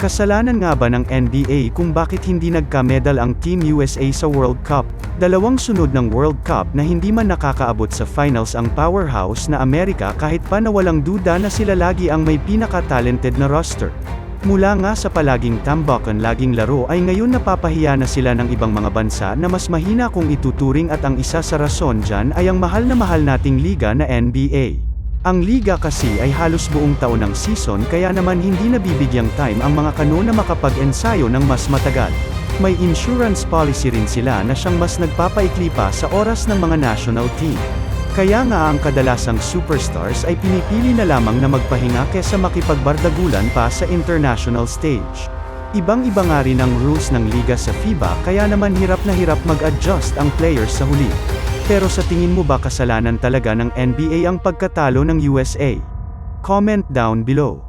Kasalanan nga ba ng NBA kung bakit hindi nagka-medal ang Team USA sa World Cup? Dalawang sunod ng World Cup na hindi man nakakaabot sa finals ang powerhouse na Amerika kahit pa na walang duda na sila lagi ang may pinaka-talented na roster. Mula nga sa palaging tambakan laging laro ay ngayon napapahiya na sila ng ibang mga bansa na mas mahina kung ituturing at ang isa sa rason dyan ay ang mahal na mahal nating liga na NBA. Ang liga kasi ay halos buong taon ng season kaya naman hindi nabibigyang time ang mga kano na makapag-ensayo ng mas matagal. May insurance policy rin sila na siyang mas nagpapaikli pa sa oras ng mga national team. Kaya nga ang kadalasang superstars ay pinipili na lamang na magpahinga kesa makipagbardagulan pa sa international stage. Ibang-iba nga rin ang rules ng liga sa FIBA kaya naman hirap na hirap mag-adjust ang players sa huli. Pero sa tingin mo ba kasalanan talaga ng NBA ang pagkatalo ng USA? Comment down below.